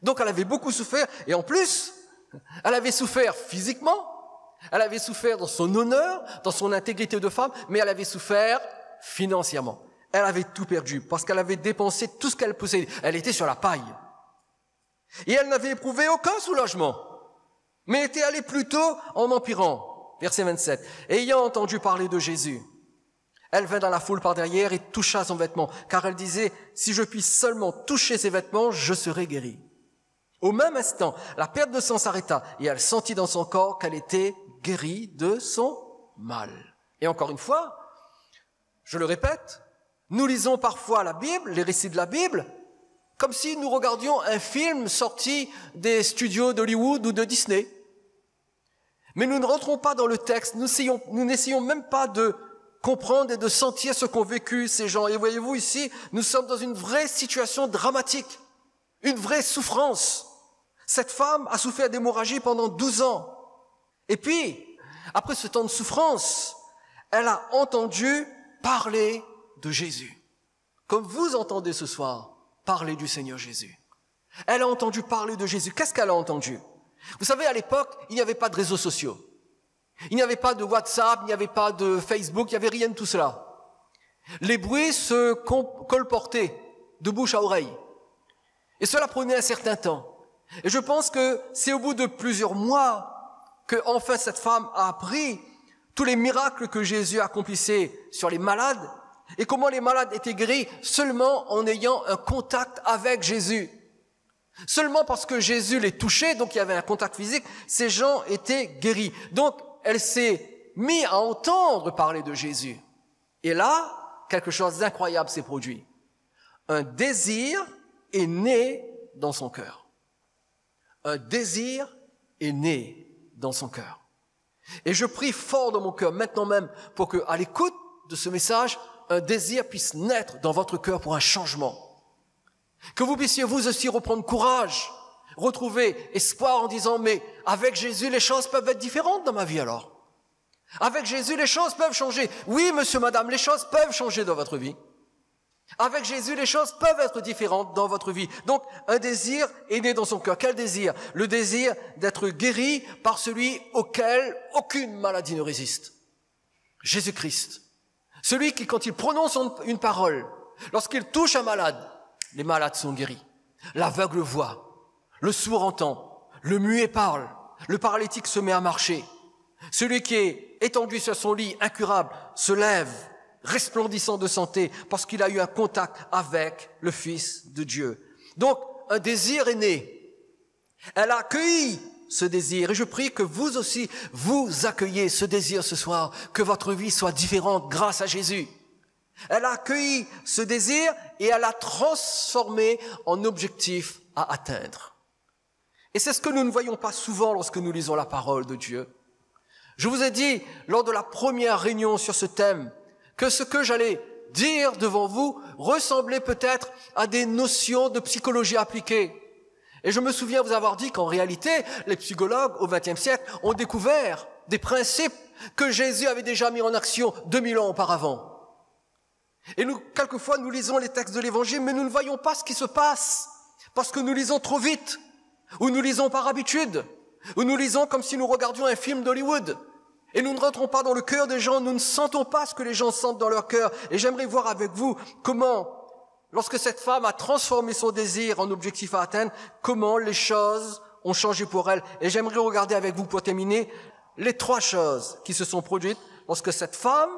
Speaker 1: Donc elle avait beaucoup souffert, et en plus, elle avait souffert physiquement, elle avait souffert dans son honneur, dans son intégrité de femme, mais elle avait souffert financièrement. Elle avait tout perdu parce qu'elle avait dépensé tout ce qu'elle possédait. Elle était sur la paille. Et elle n'avait éprouvé aucun soulagement, mais était allée plutôt en empirant. Verset 27. Ayant entendu parler de Jésus, elle vint dans la foule par derrière et toucha son vêtement, car elle disait, si je puis seulement toucher ses vêtements, je serai guérie. Au même instant, la perte de sang s'arrêta et elle sentit dans son corps qu'elle était guérie de son mal. Et encore une fois, je le répète, nous lisons parfois la Bible, les récits de la Bible, comme si nous regardions un film sorti des studios d'Hollywood ou de Disney. Mais nous ne rentrons pas dans le texte, nous n'essayons même pas de comprendre et de sentir ce qu'ont vécu ces gens. Et voyez-vous ici, nous sommes dans une vraie situation dramatique, une vraie souffrance. Cette femme a souffert d'hémorragie pendant 12 ans. Et puis, après ce temps de souffrance, elle a entendu parler de Jésus. Comme vous entendez ce soir parler du Seigneur Jésus. Elle a entendu parler de Jésus. Qu'est-ce qu'elle a entendu? Vous savez, à l'époque, il n'y avait pas de réseaux sociaux. Il n'y avait pas de WhatsApp, il n'y avait pas de Facebook, il n'y avait rien de tout cela. Les bruits se colportaient de bouche à oreille. Et cela prenait un certain temps. Et je pense que c'est au bout de plusieurs mois que enfin cette femme a appris tous les miracles que Jésus accomplissait sur les malades et comment les malades étaient guéris seulement en ayant un contact avec Jésus. Seulement parce que Jésus les touchait, donc il y avait un contact physique, ces gens étaient guéris. Donc elle s'est mise à entendre parler de Jésus. Et là, quelque chose d'incroyable s'est produit. Un désir est né dans son cœur. Un désir est né dans son cœur. Et je prie fort dans mon cœur maintenant même pour que, à l'écoute de ce message, un désir puisse naître dans votre cœur pour un changement. Que vous puissiez vous aussi reprendre courage, retrouver espoir en disant, mais avec Jésus, les choses peuvent être différentes dans ma vie alors. Avec Jésus, les choses peuvent changer. Oui, monsieur, madame, les choses peuvent changer dans votre vie. Avec Jésus, les choses peuvent être différentes dans votre vie. Donc, un désir est né dans son cœur. Quel désir? Le désir d'être guéri par celui auquel aucune maladie ne résiste. Jésus-Christ. Celui qui, quand il prononce une parole, lorsqu'il touche un malade, les malades sont guéris. L'aveugle voit, le sourd entend, le muet parle, le paralytique se met à marcher. Celui qui est étendu sur son lit, incurable, se lève, resplendissant de santé, parce qu'il a eu un contact avec le Fils de Dieu. Donc, un désir est né. Elle a accueilli ce désir, et je prie que vous aussi, vous accueillez ce désir ce soir, que votre vie soit différente grâce à Jésus. Elle a accueilli ce désir et elle l'a transformé en objectif à atteindre. Et c'est ce que nous ne voyons pas souvent lorsque nous lisons la parole de Dieu. Je vous ai dit, lors de la première réunion sur ce thème, que ce que j'allais dire devant vous ressemblait peut-être à des notions de psychologie appliquée. Et je me souviens vous avoir dit qu'en réalité, les psychologues au XXe siècle ont découvert des principes que Jésus avait déjà mis en action 2000 ans auparavant. Et nous, quelquefois, nous lisons les textes de l'Évangile, mais nous ne voyons pas ce qui se passe, parce que nous lisons trop vite, ou nous lisons par habitude, ou nous lisons comme si nous regardions un film d'Hollywood. Et nous ne rentrons pas dans le cœur des gens, nous ne sentons pas ce que les gens sentent dans leur cœur. Et j'aimerais voir avec vous comment, lorsque cette femme a transformé son désir en objectif à atteindre, comment les choses ont changé pour elle. Et j'aimerais regarder avec vous, pour terminer, les 3 choses qui se sont produites lorsque cette femme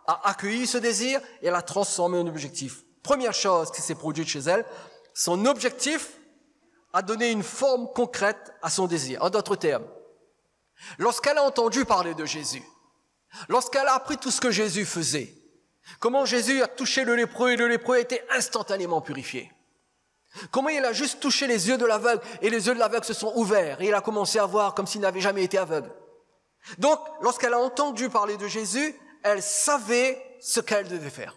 Speaker 1: a accueilli ce désir et elle a transformé en objectif. Première chose qui s'est produite chez elle, son objectif a donné une forme concrète à son désir. En d'autres termes, lorsqu'elle a entendu parler de Jésus, lorsqu'elle a appris tout ce que Jésus faisait, comment Jésus a touché le lépreux et le lépreux a été instantanément purifié, comment il a juste touché les yeux de l'aveugle et les yeux de l'aveugle se sont ouverts et il a commencé à voir comme s'il n'avait jamais été aveugle. Donc, lorsqu'elle a entendu parler de Jésus, elle savait ce qu'elle devait faire.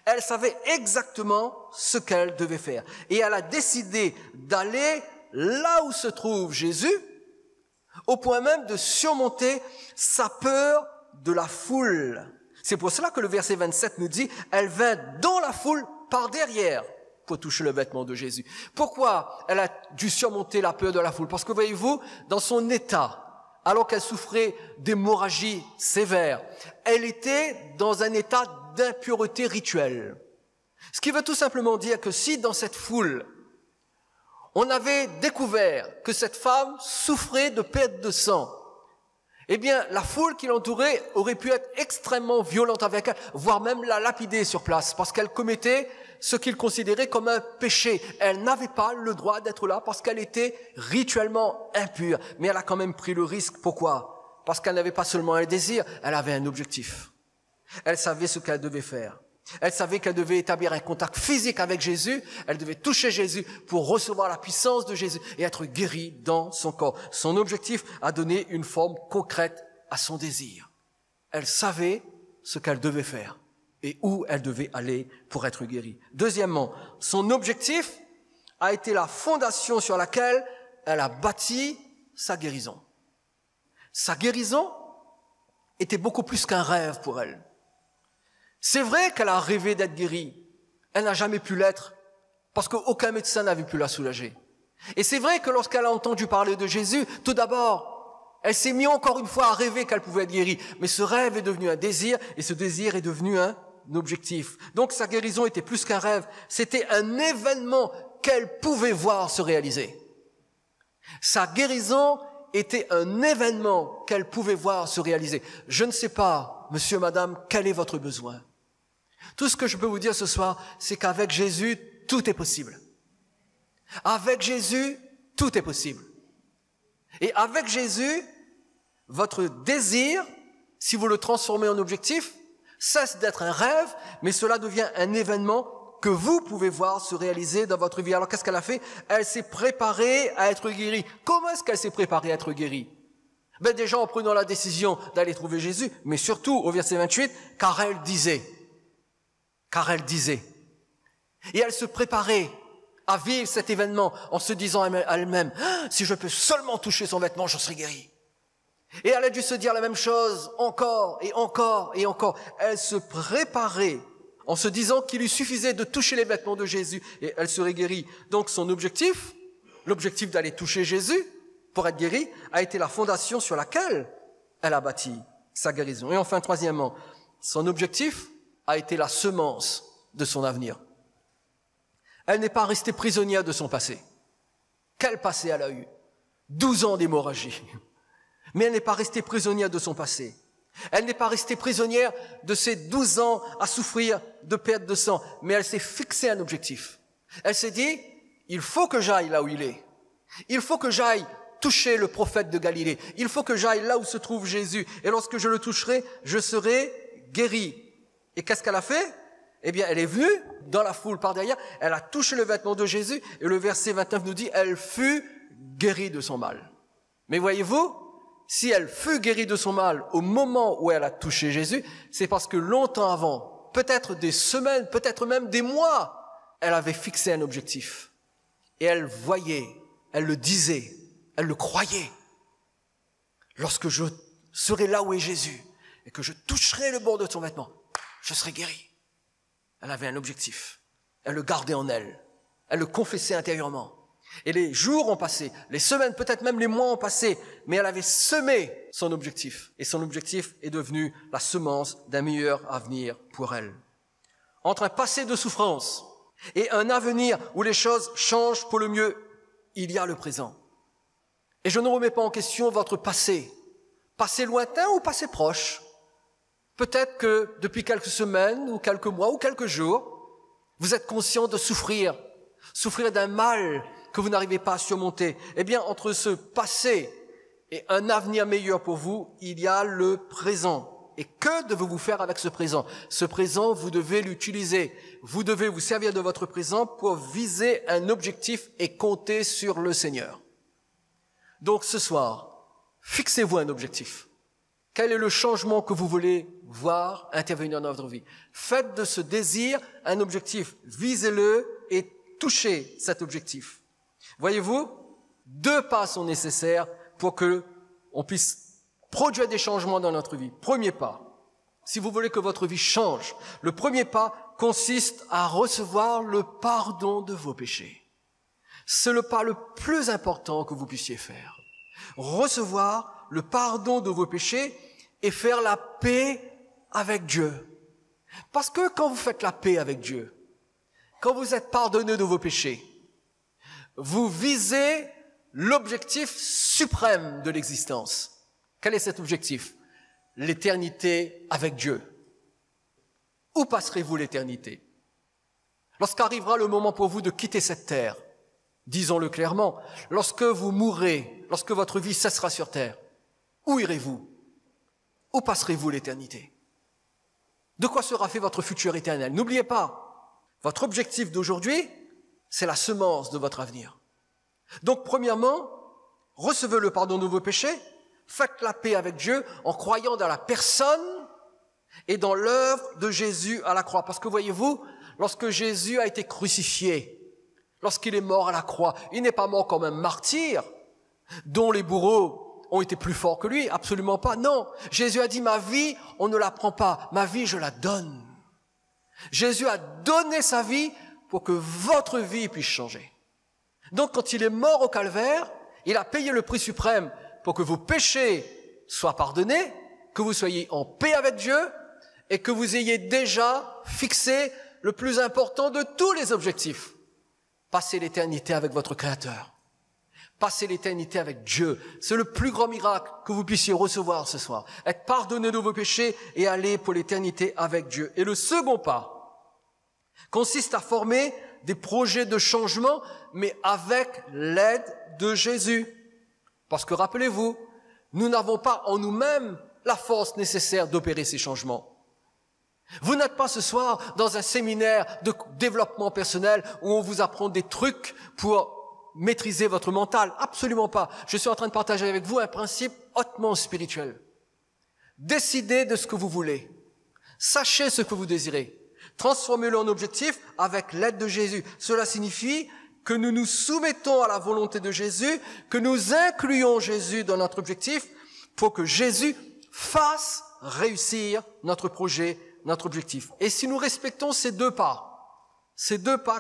Speaker 1: Elle savait exactement ce qu'elle devait faire. Et elle a décidé d'aller là où se trouve Jésus, au point même de surmonter sa peur de la foule. C'est pour cela que le verset 27 nous dit, elle vint dans la foule par derrière pour toucher le vêtement de Jésus. Pourquoi elle a dû surmonter la peur de la foule? Parce que voyez-vous, dans son état, alors qu'elle souffrait d'hémorragie sévère, elle était dans un état d'impureté rituelle. Ce qui veut tout simplement dire que si dans cette foule, on avait découvert que cette femme souffrait de perte de sang, eh bien, la foule qui l'entourait aurait pu être extrêmement violente avec elle, voire même la lapider sur place, parce qu'elle commettait ce qu'ils considéraient comme un péché. Elle n'avait pas le droit d'être là parce qu'elle était rituellement impure. Mais elle a quand même pris le risque. Pourquoi? Parce qu'elle n'avait pas seulement un désir, elle avait un objectif. Elle savait ce qu'elle devait faire. Elle savait qu'elle devait établir un contact physique avec Jésus. Elle devait toucher Jésus pour recevoir la puissance de Jésus et être guérie dans son corps. Son objectif a donné une forme concrète à son désir. Elle savait ce qu'elle devait faire et où elle devait aller pour être guérie. Deuxièmement, son objectif a été la fondation sur laquelle elle a bâti sa guérison. Sa guérison était beaucoup plus qu'un rêve pour elle. C'est vrai qu'elle a rêvé d'être guérie. Elle n'a jamais pu l'être parce qu'aucun médecin n'avait pu la soulager. Et c'est vrai que lorsqu'elle a entendu parler de Jésus, tout d'abord, elle s'est mise encore une fois à rêver qu'elle pouvait être guérie. Mais ce rêve est devenu un désir et ce désir est devenu un objectif. Donc sa guérison était plus qu'un rêve. C'était un événement qu'elle pouvait voir se réaliser. Sa guérison était un événement qu'elle pouvait voir se réaliser. Je ne sais pas, monsieur, madame, quel est votre besoin. Tout ce que je peux vous dire ce soir, c'est qu'avec Jésus, tout est possible. Avec Jésus, tout est possible. Et avec Jésus, votre désir, si vous le transformez en objectif, cesse d'être un rêve, mais cela devient un événement que vous pouvez voir se réaliser dans votre vie. Alors qu'est-ce qu'elle a fait? Elle s'est préparée à être guérie. Comment est-ce qu'elle s'est préparée à être guérie? Déjà en prenant la décision d'aller trouver Jésus, mais surtout au verset 28, car elle disait. Et elle se préparait à vivre cet événement en se disant à elle-même, si je peux seulement toucher son vêtement, je serai guérie. Et elle a dû se dire la même chose encore et encore et encore. Elle se préparait en se disant qu'il lui suffisait de toucher les vêtements de Jésus et elle serait guérie. Donc son objectif, l'objectif d'aller toucher Jésus pour être guérie, a été la fondation sur laquelle elle a bâti sa guérison. Et enfin, troisièmement, son objectif a été la semence de son avenir. Elle n'est pas restée prisonnière de son passé. Quel passé elle a eu? 12 ans d'hémorragie. Mais elle n'est pas restée prisonnière de son passé. Elle n'est pas restée prisonnière de ces 12 ans à souffrir de perte de sang, mais elle s'est fixé un objectif. Elle s'est dit, il faut que j'aille là où il est. Il faut que j'aille toucher le prophète de Galilée. Il faut que j'aille là où se trouve Jésus. Et lorsque je le toucherai, je serai guérie. Et qu'est-ce qu'elle a fait? Eh bien, elle est venue dans la foule par derrière, elle a touché le vêtement de Jésus, et le verset 29 nous dit, elle fut guérie de son mal. Mais voyez-vous, si elle fut guérie de son mal au moment où elle a touché Jésus, c'est parce que longtemps avant, peut-être des semaines, peut-être même des mois, elle avait fixé un objectif. Et elle voyait, elle le disait, elle le croyait. Lorsque je serai là où est Jésus et que je toucherai le bord de son vêtement, je serai guérie. Elle avait un objectif. Elle le gardait en elle. Elle le confessait intérieurement. Et les jours ont passé, les semaines, peut-être même les mois ont passé, mais elle avait semé son objectif. Et son objectif est devenu la semence d'un meilleur avenir pour elle. Entre un passé de souffrance et un avenir où les choses changent pour le mieux, il y a le présent. Et je ne remets pas en question votre passé. Passé lointain ou passé proche. Peut-être que depuis quelques semaines ou quelques mois ou quelques jours, vous êtes conscient de souffrir d'un mal que vous n'arrivez pas à surmonter. Eh bien, entre ce passé et un avenir meilleur pour vous, il y a le présent. Et que devez-vous faire avec ce présent? Ce présent, vous devez l'utiliser. Vous devez vous servir de votre présent pour viser un objectif et compter sur le Seigneur. Donc ce soir, fixez-vous un objectif. Quel est le changement que vous voulez voir intervenir dans votre vie? Faites de ce désir un objectif. Visez-le et touchez cet objectif. Voyez-vous, 2 pas sont nécessaires pour que on puisse produire des changements dans notre vie. Premier pas, si vous voulez que votre vie change, le premier pas consiste à recevoir le pardon de vos péchés. C'est le pas le plus important que vous puissiez faire. Recevoir le pardon de vos péchés et faire la paix avec Dieu. Parce que quand vous faites la paix avec Dieu, quand vous êtes pardonné de vos péchés, vous visez l'objectif suprême de l'existence. Quel est cet objectif? L'éternité avec Dieu. Où passerez-vous l'éternité? Lorsqu'arrivera le moment pour vous de quitter cette terre, disons-le clairement, lorsque vous mourrez, lorsque votre vie cessera sur terre, où irez-vous? Où passerez-vous l'éternité? De quoi sera fait votre futur éternel? N'oubliez pas, votre objectif d'aujourd'hui, c'est la semence de votre avenir. Donc, premièrement, recevez le pardon de vos péchés, faites la paix avec Dieu en croyant dans la personne et dans l'œuvre de Jésus à la croix. Parce que voyez-vous, lorsque Jésus a été crucifié, lorsqu'il est mort à la croix, il n'est pas mort comme un martyr dont les bourreaux ont été plus forts que lui. Absolument pas, non. Jésus a dit, ma vie, on ne la prend pas. Ma vie, je la donne. Jésus a donné sa vie pour que votre vie puisse changer. Donc, quand il est mort au calvaire, il a payé le prix suprême pour que vos péchés soient pardonnés, que vous soyez en paix avec Dieu et que vous ayez déjà fixé le plus important de tous les objectifs. Passer l'éternité avec votre Créateur. Passer l'éternité avec Dieu. C'est le plus grand miracle que vous puissiez recevoir ce soir. Être pardonné de vos péchés et aller pour l'éternité avec Dieu. Et le second pas consiste à former des projets de changement, mais avec l'aide de Jésus. Parce que rappelez-vous, nous n'avons pas en nous-mêmes la force nécessaire d'opérer ces changements. Vous n'êtes pas ce soir dans un séminaire de développement personnel où on vous apprend des trucs pour maîtriser votre mental. Absolument pas. Je suis en train de partager avec vous un principe hautement spirituel. Décidez de ce que vous voulez. Sachez ce que vous désirez. Transformez-le en objectif avec l'aide de Jésus. Cela signifie que nous nous soumettons à la volonté de Jésus, que nous incluons Jésus dans notre objectif pour que Jésus fasse réussir notre projet, notre objectif. Et si nous respectons ces deux pas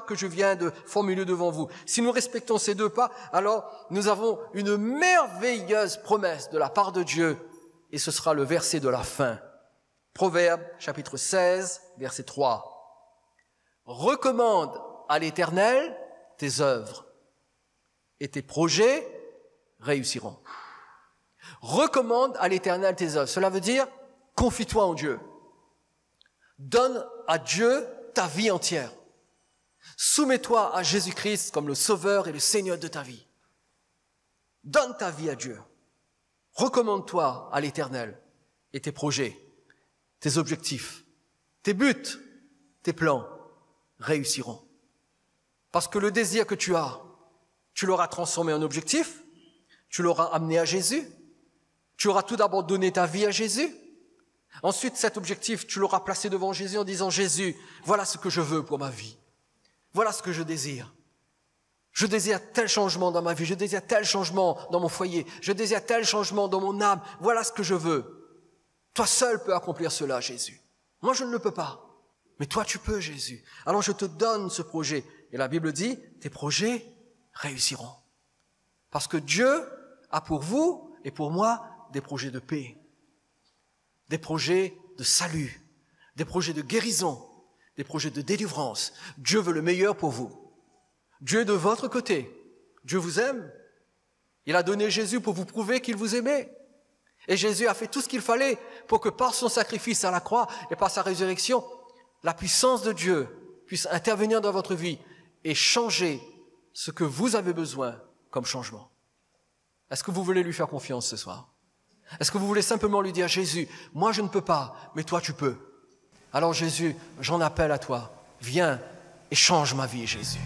Speaker 1: que je viens de formuler devant vous, si nous respectons ces deux pas, alors nous avons une merveilleuse promesse de la part de Dieu, et ce sera le verset de la fin. Proverbe, chapitre 16, verset 3. Recommande à l'Éternel tes œuvres, et tes projets réussiront. Recommande à l'Éternel tes œuvres. Cela veut dire, confie-toi en Dieu. Donne à Dieu ta vie entière. Soumets-toi à Jésus-Christ comme le Sauveur et le Seigneur de ta vie. Donne ta vie à Dieu. Recommande-toi à l'Éternel et tes projets, tes objectifs, tes buts, tes plans réussiront. Parce que le désir que tu as, tu l'auras transformé en objectif, tu l'auras amené à Jésus, tu auras tout d'abord donné ta vie à Jésus. Ensuite, cet objectif, tu l'auras placé devant Jésus en disant « Jésus, voilà ce que je veux pour ma vie. Voilà ce que je désire. Je désire tel changement dans ma vie, je désire tel changement dans mon foyer, je désire tel changement dans mon âme. Voilà ce que je veux. Toi seul peux accomplir cela, Jésus. Moi, je ne le peux pas. Mais toi, tu peux, Jésus. Alors, je te donne ce projet. » Et la Bible dit « Tes projets réussiront. » Parce que Dieu a pour vous et pour moi des projets de paix, des projets de salut, des projets de guérison, des projets de délivrance. Dieu veut le meilleur pour vous. Dieu est de votre côté. Dieu vous aime. Il a donné Jésus pour vous prouver qu'il vous aimait. Et Jésus a fait tout ce qu'il fallait pour que par son sacrifice à la croix et par sa résurrection, la puissance de Dieu puisse intervenir dans votre vie et changer ce que vous avez besoin comme changement. Est-ce que vous voulez lui faire confiance ce soir? Est-ce que vous voulez simplement lui dire, Jésus, moi je ne peux pas, mais toi tu peux. Alors Jésus, j'en appelle à toi. Viens et change ma vie, Jésus.